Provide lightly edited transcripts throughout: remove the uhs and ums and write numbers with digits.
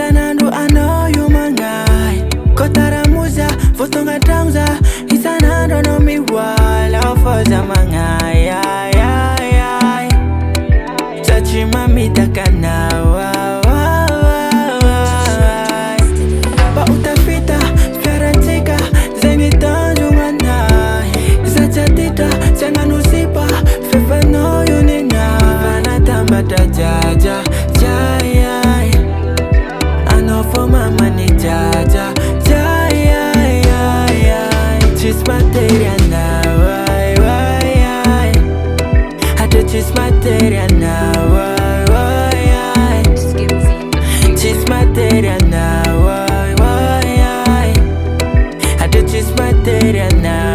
Isanandu I know you mangai. Kotara muza, votonga tangza. Isanandu no mi wala ofoza mangai. Chachi mami takana ba utafita, feratika, zengi tanju manai. Zachatita, changanusipa, fefa no yunina. Vanatamba tajaja, jaya. I know for my money, jaja, jaya. She's material now, I do she's material now, she's material now, I do she's material now.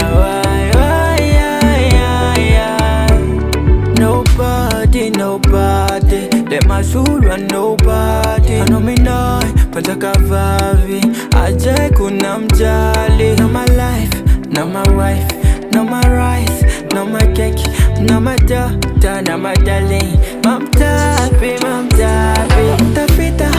Nobody, let my soul run nobody. I know me now, pataka vavi. Ajay kuna mjali. Not my life, not my wife, not my rice, not my cake, not my daughter, not my darling. Mom tappy, utafita,